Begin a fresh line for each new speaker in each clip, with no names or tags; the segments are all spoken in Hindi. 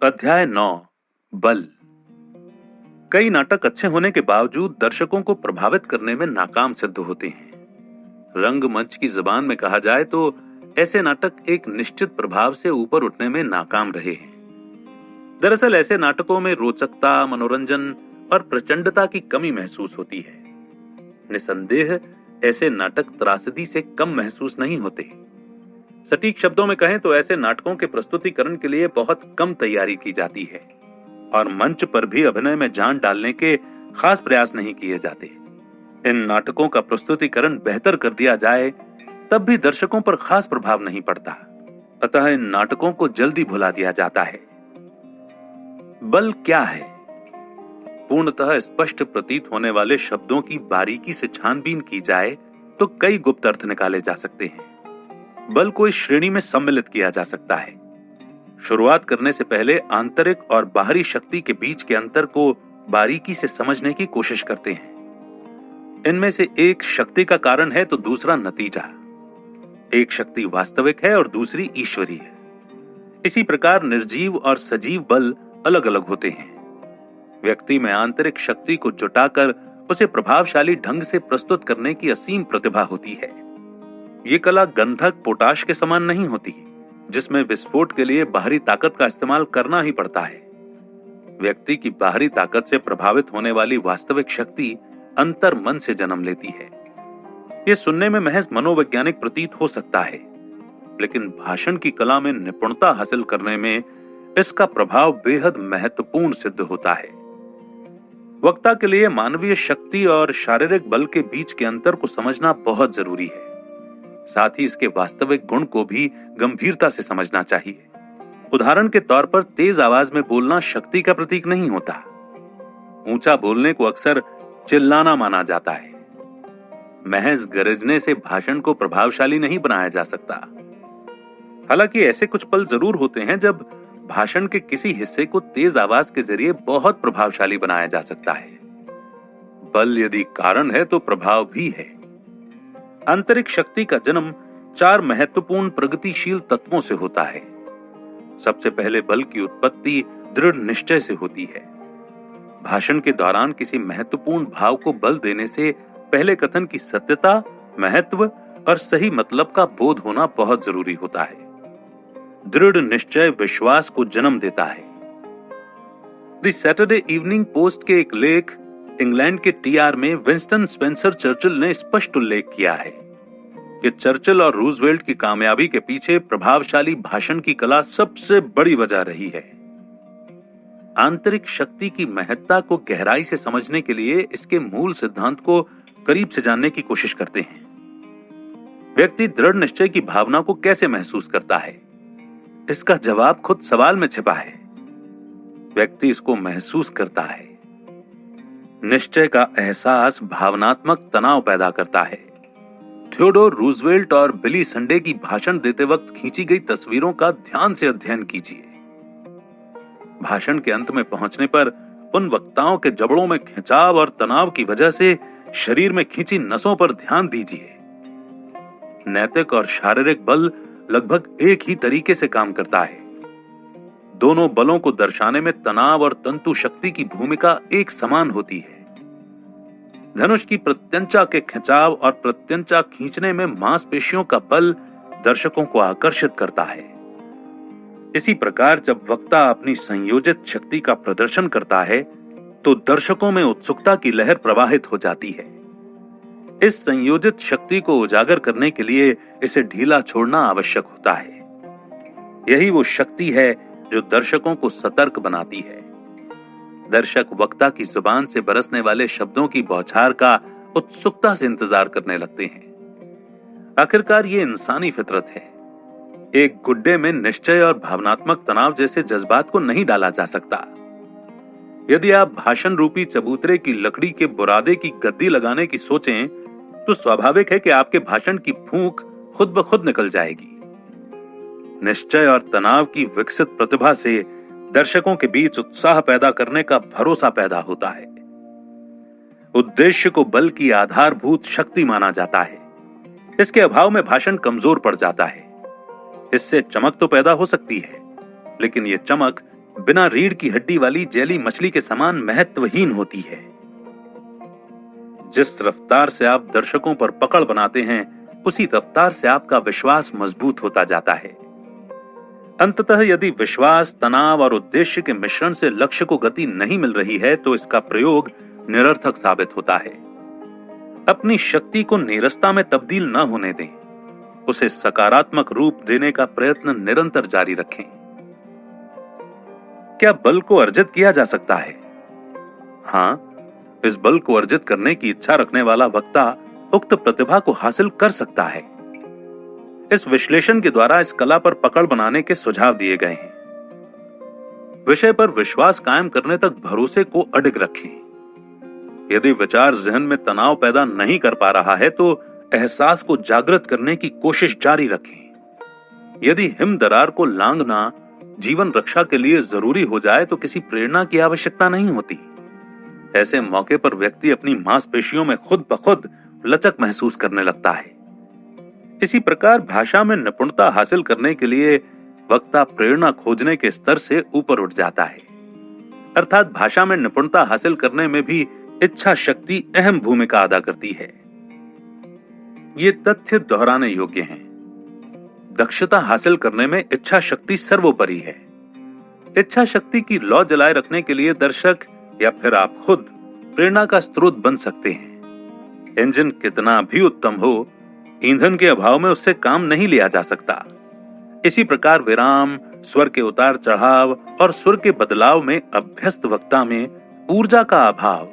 अध्याय 9 बल। कई नाटक अच्छे होने के बावजूद दर्शकों को प्रभावित करने में नाकाम सिद्ध होते हैं। रंगमंच की जुबान में कहा जाए तो ऐसे नाटक एक निश्चित प्रभाव से ऊपर उठने में नाकाम रहे हैं। दरअसल ऐसे नाटकों में रोचकता, मनोरंजन और प्रचंडता की कमी महसूस होती है। निसंदेह ऐसे नाटक त्रासदी से कम महसूस नहीं होते। सटीक शब्दों में कहें तो ऐसे नाटकों के प्रस्तुतिकरण के लिए बहुत कम तैयारी की जाती है और मंच पर भी अभिनय में जान डालने के खास प्रयास नहीं किए जाते। इन नाटकों का प्रस्तुतिकरण बेहतर कर दिया जाए तब भी दर्शकों पर खास प्रभाव नहीं पड़ता, अतः इन नाटकों को जल्दी भुला दिया जाता है। बल क्या है? पूर्णतः स्पष्ट प्रतीत होने वाले शब्दों की बारीकी से छानबीन की जाए तो कई गुप्त अर्थ निकाले जा सकते हैं। बल को इस श्रेणी में सम्मिलित किया जा सकता है। शुरुआत करने से पहले आंतरिक और बाहरी शक्ति के बीच के अंतर को बारीकी से समझने की कोशिश करते हैं। इनमें से एक शक्ति का कारण है तो दूसरा नतीजा। एक शक्ति वास्तविक है और दूसरी ईश्वरीय है। इसी प्रकार निर्जीव और सजीव बल अलग अलग होते हैं। व्यक्ति में आंतरिक शक्ति को जुटाकर उसे प्रभावशाली ढंग से प्रस्तुत करने की असीम प्रतिभा होती है। ये कला गंधक पोटाश के समान नहीं होती, जिसमें विस्फोट के लिए बाहरी ताकत का इस्तेमाल करना ही पड़ता है। व्यक्ति की बाहरी ताकत से प्रभावित होने वाली वास्तविक शक्ति अंतर मन से जन्म लेती है। यह सुनने में महज मनोवैज्ञानिक प्रतीत हो सकता है, लेकिन भाषण की कला में निपुणता हासिल करने में इसका प्रभाव बेहद महत्वपूर्ण सिद्ध होता है। वक्ता के लिए मानवीय शक्ति और शारीरिक बल के बीच के अंतर को समझना बहुत जरूरी है। साथ ही इसके वास्तविक गुण को भी गंभीरता से समझना चाहिए। उदाहरण के तौर पर तेज आवाज में बोलना शक्ति का प्रतीक नहीं होता। ऊंचा बोलने को अक्सर चिल्लाना माना जाता है। महज गरजने से भाषण को प्रभावशाली नहीं बनाया जा सकता। हालांकि ऐसे कुछ पल जरूर होते हैं जब भाषण के किसी हिस्से को तेज आवाज के जरिए बहुत प्रभावशाली बनाया जा सकता है। बल यदि कारण है तो प्रभाव भी है। आंतरिक शक्ति का जन्म 4 महत्वपूर्ण प्रगतिशील तत्वों से होता है। सबसे पहले बल की उत्पत्ति दृढ़ निश्चय से होती है। भाषण के दौरान किसी महत्वपूर्ण भाव को बल देने से पहले कथन की सत्यता, महत्व और सही मतलब का बोध होना बहुत जरूरी होता है। दृढ़ निश्चय विश्वास को जन्म देता है। द सैटरडे इवनिंग पोस्ट के एक लेख इंग्लैंड के टीआर में विंस्टन स्पेंसर चर्चिल ने स्पष्ट उल्लेख किया है कि चर्चिल और रूजवेल्ट की कामयाबी के पीछे प्रभावशाली भाषण की कला सबसे बड़ी वजह रही है। आंतरिक शक्ति की महत्ता को गहराई से समझने के लिए इसके मूल सिद्धांत को करीब से जानने की कोशिश करते हैं। व्यक्ति दृढ़ निश्चय की भावना को कैसे महसूस करता है? इसका जवाब खुद सवाल में छिपा है। व्यक्ति इसको महसूस करता है। निश्चय का एहसास भावनात्मक तनाव पैदा करता है। थियोडोर रूजवेल्ट और बिली संडे की भाषण देते वक्त खींची गई तस्वीरों का ध्यान से अध्ययन कीजिए। भाषण के अंत में पहुंचने पर उन वक्ताओं के जबड़ों में खिंचाव और तनाव की वजह से शरीर में खींची नसों पर ध्यान दीजिए। नैतिक और शारीरिक बल लगभग एक ही तरीके से काम करता है। दोनों बलों को दर्शाने में तनाव और तंतु शक्ति की भूमिका एक समान होती है। धनुष की प्रत्यंचा के खिंचाव और प्रत्यंचा खींचने में मांसपेशियों का बल दर्शकों को आकर्षित करता है। इसी प्रकार जब वक्ता अपनी संयोजित शक्ति का प्रदर्शन करता है तो दर्शकों में उत्सुकता की लहर प्रवाहित हो जाती है। इस संयोजित शक्ति को उजागर करने के लिए इसे ढीला छोड़ना आवश्यक होता है। यही वो शक्ति है जो दर्शकों को सतर्क बनाती है। दर्शक वक्ता की जुबान से बरसने वाले शब्दों की बौछार का उत्सुकता से इंतजार करने लगते हैं। आखिरकार ये इंसानी फितरत है। एक गुड्डे में निश्चय और भावनात्मक तनाव जैसे जज्बात को नहीं डाला जा सकता। यदि आप भाषण रूपी चबूतरे की लकड़ी के बुरादे की गद्दी लगाने की सोचें तो स्वाभाविक है कि आपके भाषण की फूंक खुद ब खुद निकल जाएगी। निश्चय और तनाव की विकसित प्रतिभा से दर्शकों के बीच उत्साह पैदा करने का भरोसा पैदा होता है। उद्देश्य को बल की आधारभूत शक्ति माना जाता है। इसके अभाव में भाषण कमजोर पड़ जाता है। इससे चमक तो पैदा हो सकती है, लेकिन यह चमक बिना रीढ़ की हड्डी वाली जैली मछली के समान महत्वहीन होती है। जिस रफ्तार से आप दर्शकों पर पकड़ बनाते हैं, उसी रफ्तार से आपका विश्वास मजबूत होता जाता है। अंततः यदि विश्वास, तनाव और उद्देश्य के मिश्रण से लक्ष्य को गति नहीं मिल रही है, तो इसका प्रयोग निरर्थक साबित होता है। अपनी शक्ति को नीरसता में तब्दील न होने दें, उसे सकारात्मक रूप देने का प्रयत्न निरंतर जारी रखें। क्या बल को अर्जित किया जा सकता है? हां, इस बल को अर्जित करने की इच्छा रखने वाला वक्ता उक्त प्रतिभा को हासिल कर सकता है। इस विश्लेषण के द्वारा इस कला पर पकड़ बनाने के सुझाव दिए गए हैं। विषय पर विश्वास कायम करने तक भरोसे को अडिग रखें। यदि विचार जहन में तनाव पैदा नहीं कर पा रहा है, तो एहसास को जागृत करने की कोशिश जारी रखें। यदि हिमदरार को लांघना जीवन रक्षा के लिए जरूरी हो जाए, तो किसी प्रेरणा की आवश्यकता नहीं होती। ऐसे मौके पर व्यक्ति अपनी मांसपेशियों में खुद ब खुद लचक महसूस करने लगता है। इसी प्रकार भाषा में निपुणता हासिल करने के लिए वक्ता प्रेरणा खोजने के स्तर से ऊपर उठ जाता है। अर्थात भाषा में निपुणता हासिल करने में भी इच्छा शक्ति अहम भूमिका अदा करती है। ये तथ्य दोहराने योग्य हैं। दक्षता हासिल करने में इच्छा शक्ति सर्वोपरि है। इच्छा शक्ति की लौ जलाए रखने के लिए दर्शक या फिर आप खुद प्रेरणा का स्रोत बन सकते हैं। इंजन कितना भी उत्तम हो, ईंधन के अभाव में उससे काम नहीं लिया जा सकता। इसी प्रकार विराम, स्वर के उतार चढ़ाव और सुर के बदलाव में अभ्यस्त वक्ता में ऊर्जा का अभाव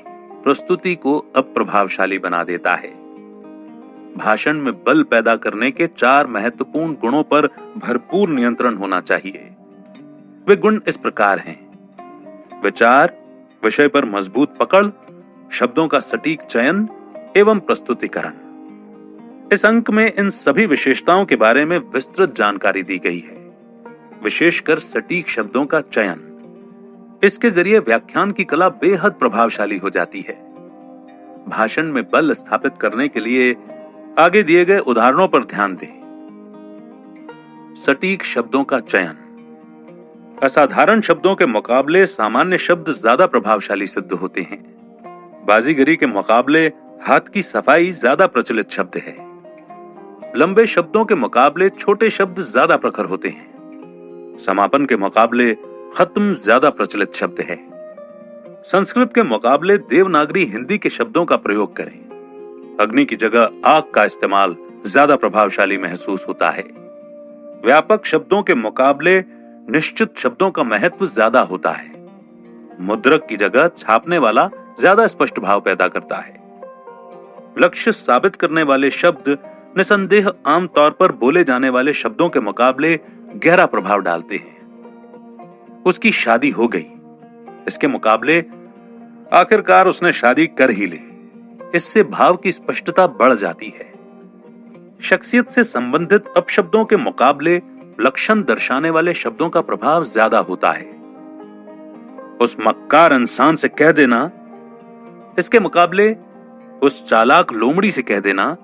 प्रस्तुति को अप्रभावशाली बना देता है। भाषण में बल पैदा करने के 4 महत्वपूर्ण गुणों पर भरपूर नियंत्रण होना चाहिए। वे गुण इस प्रकार हैं: विचार, विषय पर मजबूत पकड़, शब्दों का सटीक चयन एवं प्रस्तुतिकरण। इस अंक में इन सभी विशेषताओं के बारे में विस्तृत जानकारी दी गई है, विशेषकर सटीक शब्दों का चयन। इसके जरिए व्याख्यान की कला बेहद प्रभावशाली हो जाती है। भाषण में बल स्थापित करने के लिए आगे दिए गए उदाहरणों पर ध्यान दें। सटीक शब्दों का चयन। असाधारण शब्दों के मुकाबले सामान्य शब्द ज्यादा प्रभावशाली सिद्ध होते हैं। बाजीगरी के मुकाबले हाथ की सफाई ज्यादा प्रचलित शब्द है। लंबे शब्दों के मुकाबले छोटे शब्द ज्यादा प्रखर होते हैं। समापन के मुकाबले खत्म ज्यादा प्रचलित शब्द है। संस्कृत के मुकाबले देवनागरी हिंदी के शब्दों का प्रयोग करें। अग्नि की जगह आग का इस्तेमाल ज्यादा प्रभावशाली महसूस होता है। व्यापक शब्दों के मुकाबले निश्चित शब्दों का महत्व ज्यादा होता है। मुद्रक की जगह छापने वाला ज्यादा स्पष्ट भाव पैदा करता है। लक्ष्य साबित करने वाले शब्द निसंदेह आमतौर पर बोले जाने वाले शब्दों के मुकाबले गहरा प्रभाव डालते हैं। उसकी शादी हो गई, इसके मुकाबले आखिरकार उसने शादी कर ही ली। इससे भाव की स्पष्टता बढ़ जाती है। शख्सियत से संबंधित अपशब्दों के मुकाबले लक्षण दर्शाने वाले शब्दों का प्रभाव ज्यादा होता है। उस मक्कार इंसान से कह देना, इसके मुकाबले उस चालाक लोमड़ी से कह देना,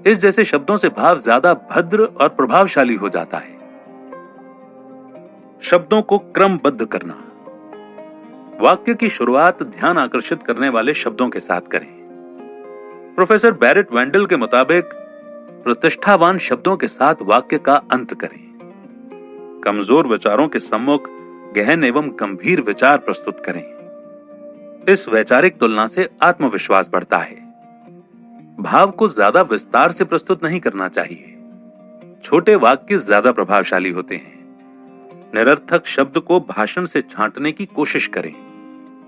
इस जैसे शब्दों से भाव ज्यादा भद्र और प्रभावशाली हो जाता है। शब्दों को क्रमबद्ध करना। वाक्य की शुरुआत ध्यान आकर्षित करने वाले शब्दों के साथ करें। प्रोफेसर बैरेट वेंडल के मुताबिक प्रतिष्ठावान शब्दों के साथ वाक्य का अंत करें। कमजोर विचारों के सम्मुख गहन एवं गंभीर विचार प्रस्तुत करें। इस वैचारिक तुलना से आत्मविश्वास बढ़ता है। भाव को ज्यादा विस्तार से प्रस्तुत नहीं करना चाहिए। छोटे वाक्य ज्यादा प्रभावशाली होते हैं। निरर्थक शब्द को भाषण से छांटने की कोशिश करें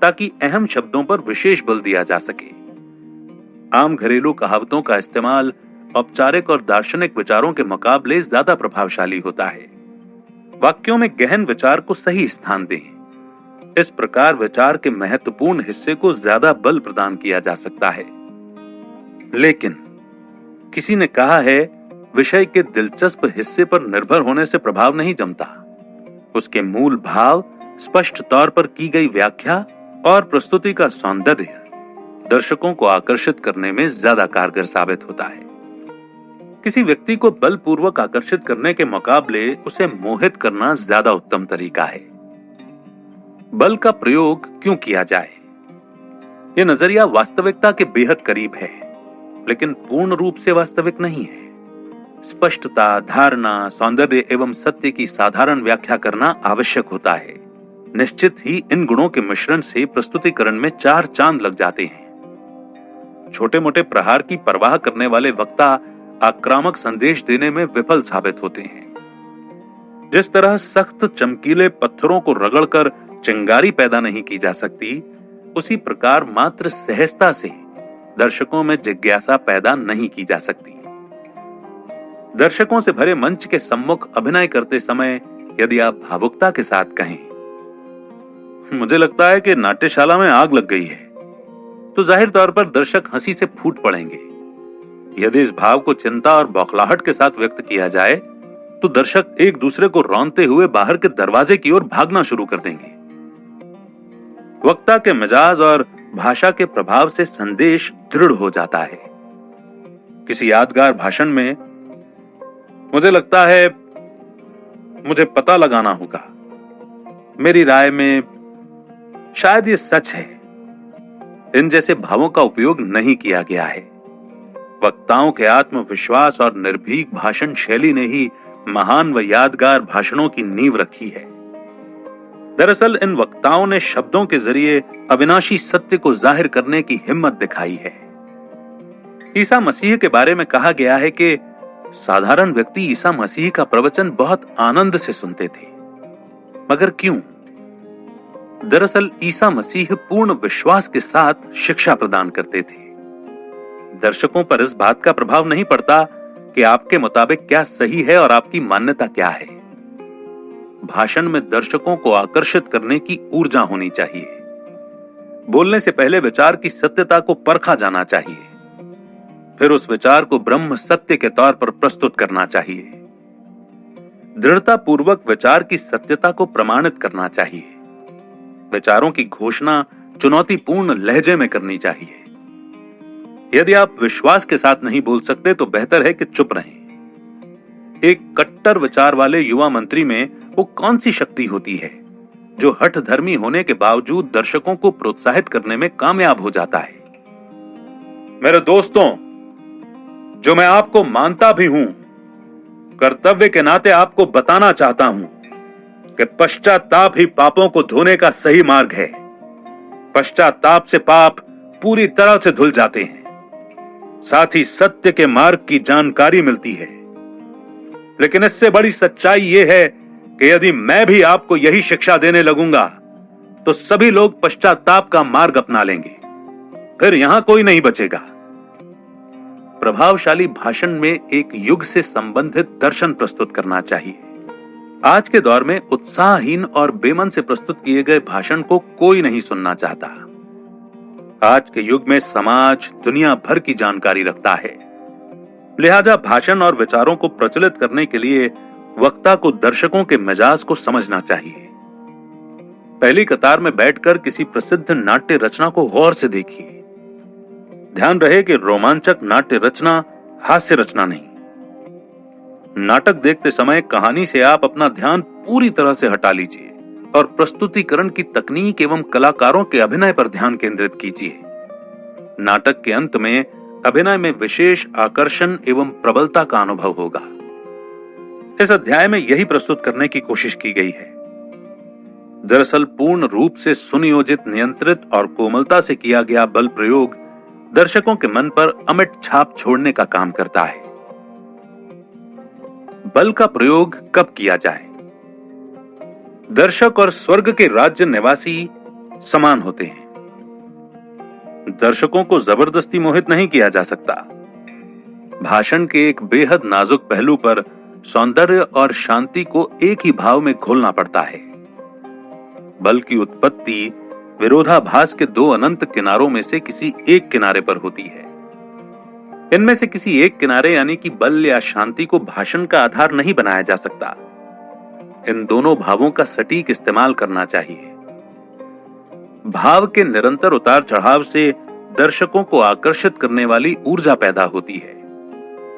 ताकि अहम शब्दों पर विशेष बल दिया जा सके। आम घरेलू कहावतों का इस्तेमाल औपचारिक और दार्शनिक विचारों के मुकाबले ज्यादा प्रभावशाली होता है। वाक्यों में गहन विचार को सही स्थान दें। इस प्रकार विचार के महत्वपूर्ण हिस्से को ज्यादा बल प्रदान किया जा सकता है। लेकिन किसी ने कहा है, विषय के दिलचस्प हिस्से पर निर्भर होने से प्रभाव नहीं जमता। उसके मूल भाव, स्पष्ट तौर पर की गई व्याख्या और प्रस्तुति का सौंदर्य दर्शकों को आकर्षित करने में ज्यादा कारगर साबित होता है। किसी व्यक्ति को बलपूर्वक आकर्षित करने के मुकाबले उसे मोहित करना ज्यादा उत्तम तरीका है। बल का प्रयोग क्यों किया जाए? यह नजरिया वास्तविकता के बेहद करीब है, लेकिन पूर्ण रूप से वास्तविक नहीं है। स्पष्टता, धारणा, सौंदर्य एवं सत्य की साधारण व्याख्या करना आवश्यक होता है। निश्चित ही इन गुणों के मिश्रण से प्रस्तुतिकरण में चार चांद लग जाते हैं। छोटे मोटे प्रहार की परवाह करने वाले वक्ता आक्रामक संदेश देने में विफल साबित होते हैं। जिस तरह सख्त चमकीले पत्थरों को रगड़कर चिंगारी पैदा नहीं की जा सकती, उसी प्रकार मात्र सहजता से दर्शकों में जिज्ञासा पैदा नहीं की जा सकती। दर्शकों से भरे मंच के सम्मुख अभिनय करते समय यदि आप भावुकता के साथ कहें, मुझे लगता है कि नाट्यशाला में आग लग गई है, तो जाहिर तौर पर दर्शक हंसी से फूट पड़ेंगे। यदि इस भाव को चिंता और बौखलाहट के साथ व्यक्त किया जाए, तो दर्शक एक दूसरे को रौंदते हुए बाहर के दरवाजे की ओर भागना शुरू कर देंगे। वक्ता के मिजाज और भाषा के प्रभाव से संदेश दृढ़ हो जाता है। किसी यादगार भाषण में, मुझे लगता है मुझे पता लगाना होगा, मेरी राय में शायद ये सच है, इन जैसे भावों का उपयोग नहीं किया गया है। वक्ताओं के आत्मविश्वास और निर्भीक भाषण शैली ने ही महान व यादगार भाषणों की नींव रखी है। दरअसल इन वक्ताओं ने शब्दों के जरिए अविनाशी सत्य को जाहिर करने की हिम्मत दिखाई है। ईसा मसीह के बारे में कहा गया है कि साधारण व्यक्ति ईसा मसीह का प्रवचन बहुत आनंद से सुनते थे। मगर क्यों? दरअसल ईसा मसीह पूर्ण विश्वास के साथ शिक्षा प्रदान करते थे। दर्शकों पर इस बात का प्रभाव नहीं पड़ता कि आपके मुताबिक क्या सही है और आपकी मान्यता क्या है। भाषण में दर्शकों को आकर्षित करने की ऊर्जा होनी चाहिए। बोलने से पहले विचार की सत्यता को परखा जाना चाहिए, फिर उस विचार को ब्रह्म सत्य के तौर पर प्रस्तुत करना चाहिए। दृढ़ता पूर्वक विचार की सत्यता को प्रमाणित करना चाहिए। विचारों की घोषणा चुनौतीपूर्ण लहजे में करनी चाहिए। यदि आप विश्वास के साथ नहीं बोल सकते तो बेहतर है कि चुप रहें। एक कट्टर विचार वाले युवा मंत्री में वो कौन सी शक्ति होती है जो हठ धर्मी होने के बावजूद दर्शकों को प्रोत्साहित करने में कामयाब हो जाता है? मेरे दोस्तों, जो मैं आपको मानता भी हूं, कर्तव्य के नाते आपको बताना चाहता हूं कि पश्चाताप ही पापों को धोने का सही मार्ग है। पश्चाताप से पाप पूरी तरह से धुल जाते हैं, साथ ही सत्य के मार्ग की जानकारी मिलती है। लेकिन इससे बड़ी सच्चाई यह है कि यदि मैं भी आपको यही शिक्षा देने लगूंगा तो सभी लोग पश्चाताप का मार्ग अपना लेंगे, फिर यहां कोई नहीं बचेगा। प्रभावशाली भाषण में एक युग से संबंधित दर्शन प्रस्तुत करना चाहिए। आज के दौर में उत्साहहीन और बेमन से प्रस्तुत किए गए भाषण को कोई नहीं सुनना चाहता। आज के युग में समाज दुनिया भर की जानकारी रखता है, लिहाजा भाषण और विचारों को प्रचलित करने के लिए वक्ता को दर्शकों के मिजाज को समझना चाहिए। पहली कतार में बैठकर किसी प्रसिद्ध नाट्य रचना को गौर से देखिए। ध्यान रहे कि रोमांचक नाट्य रचना हास्य रचना नहीं। नाटक देखते समय कहानी से आप अपना ध्यान पूरी तरह से हटा लीजिए और प्रस्तुतिकरण की तकनीक एवं कलाकारों के अभिनय पर ध्यान केंद्रित कीजिए। नाटक के अंत में अभिनय में विशेष आकर्षण एवं प्रबलता का अनुभव होगा। इस अध्याय में यही प्रस्तुत करने की कोशिश की गई है। दरअसल पूर्ण रूप से सुनियोजित, नियंत्रित और कोमलता से किया गया बल प्रयोग दर्शकों के मन पर अमिट छाप छोड़ने का काम करता है। बल का प्रयोग कब किया जाए? दर्शक और स्वर्ग के राज्य निवासी समान होते हैं। दर्शकों को जबरदस्ती मोहित नहीं किया जा सकता। भाषण के एक बेहद नाजुक पहलू पर सौंदर्य और शांति को एक ही भाव में घोलना पड़ता है। बल की उत्पत्ति विरोधाभास के दो अनंत किनारों में से किसी एक किनारे पर होती है। इनमें से किसी एक किनारे यानी कि बल या शांति को भाषण का आधार नहीं बनाया जा सकता। इन दोनों भावों का सटीक इस्तेमाल करना चाहिए। भाव के निरंतर उतार चढ़ाव से दर्शकों को आकर्षित करने वाली ऊर्जा पैदा होती है।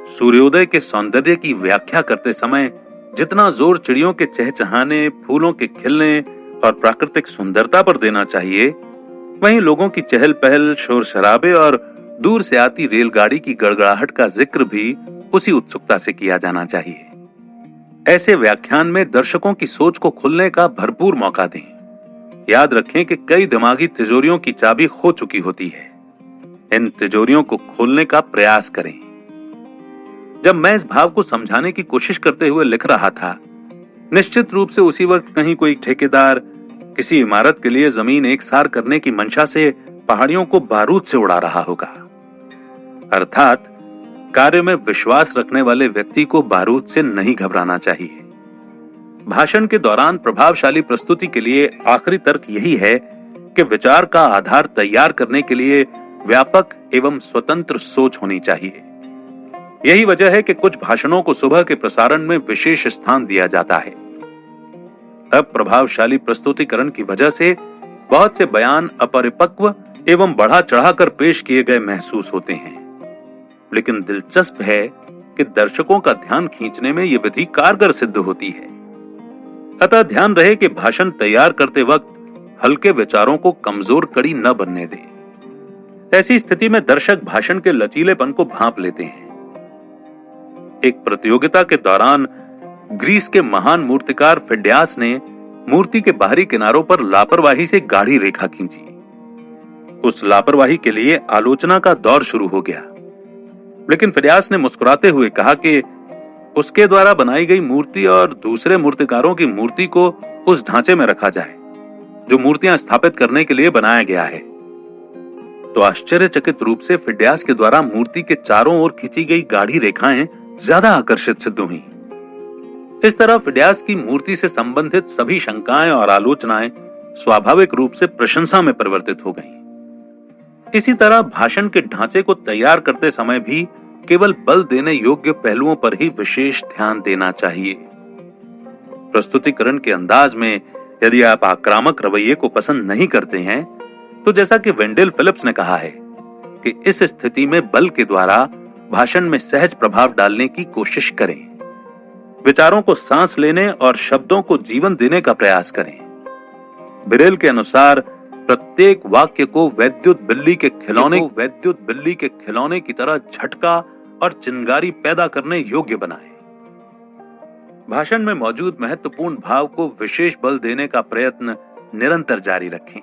सूर्योदय के सौंदर्य की व्याख्या करते समय जितना जोर चिड़ियों के चहचहाने, फूलों के खिलने और प्राकृतिक सुंदरता पर देना चाहिए, वहीं लोगों की चहल पहल, शोर शराबे और दूर से आती रेलगाड़ी की गड़गड़ाहट का जिक्र भी उसी उत्सुकता से किया जाना चाहिए। ऐसे व्याख्यान में दर्शकों की सोच को खुलने का भरपूर मौका दें। याद रखें कि कई दिमागी तिजोरियों की चाबी खो चुकी होती है। इन तिजोरियों को खोलने का प्रयास करें। जब मैं इस भाव को समझाने की कोशिश करते हुए लिख रहा था, निश्चित रूप से उसी वक्त कहीं कोई ठेकेदार किसी इमारत के लिए जमीन एकसार करने की मंशा से पहाड़ियों को बारूद से उड़ा रहा होगा। अर्थात कार्य में विश्वास रखने वाले व्यक्ति को बारूद से नहीं घबराना चाहिए। भाषण के दौरान प्रभावशाली प्रस्तुति के लिए आखिरी तर्क यही है कि विचार का आधार तैयार करने के लिए व्यापक एवं स्वतंत्र सोच होनी चाहिए। यही वजह है कि कुछ भाषणों को सुबह के प्रसारण में विशेष स्थान दिया जाता है। अब प्रभावशाली प्रस्तुतिकरण की वजह से बहुत से बयान अपरिपक्व एवं बढ़ा चढ़ाकर पेश किए गए महसूस होते हैं, लेकिन दिलचस्प है कि दर्शकों का ध्यान खींचने में यह विधि कारगर सिद्ध होती है। अतः ध्यान रहे कि भाषण तैयार करते वक्त हल्के विचारों को कमजोर कड़ी न बनने दें। ऐसी स्थिति में दर्शक भाषण के लचीलेपन को भांप लेते हैं। एक प्रतियोगिता के दौरान ग्रीस के महान मूर्तिकार फिडियास ने मूर्ति के बाहरी किनारों पर लापरवाही से गाढ़ी रेखा खींची। उस लापरवाही के लिए आलोचना का दौर शुरू हो गया, लेकिन फिडियास ने मुस्कुराते हुए कहा कि उसके द्वारा बनाई गई मूर्ति और दूसरे मूर्तिकारों की मूर्ति को उस ढांचे में रखा जाए जो मूर्तियां स्थापित करने के लिए बनाया गया है। तो आश्चर्यचकित रूप से फिडियास के द्वारा मूर्ति के चारों ओर खींची गई गाढ़ी रेखाएं ज्यादा आकर्षित सिद्ध हुईं। इस तरह फिडियास की मूर्ति से संबंधित सभी शंकाएं और आलोचनाएं स्वाभाविक रूप से प्रशंसा में परिवर्तित हो गईं। इसी तरह भाषण के ढांचे को तैयार करते समय भी केवल बल देने योग्य पहलुओं पर ही विशेष ध्यान देना चाहिए। प्रस्तुतिकरण के अंदाज में यदि आप आक्रामक रवैये को पसंद नहीं करते हैं, तो जैसा कि वेंडेल फिलिप्स ने कहा है कि इस स्थिति में बल के द्वारा भाषण में सहज प्रभाव डालने की कोशिश करें। विचारों को सांस लेने और शब्दों को जीवन देने का प्रयास करें। बिरेल के अनुसार प्रत्येक वाक्य को वैद्युत बिल्ली के खिलौने की तरह झटका और चिंगारी पैदा करने योग्य बनाएं। भाषण में मौजूद महत्वपूर्ण भाव को विशेष बल देने का प्रयत्न निरंतर जारी रखें।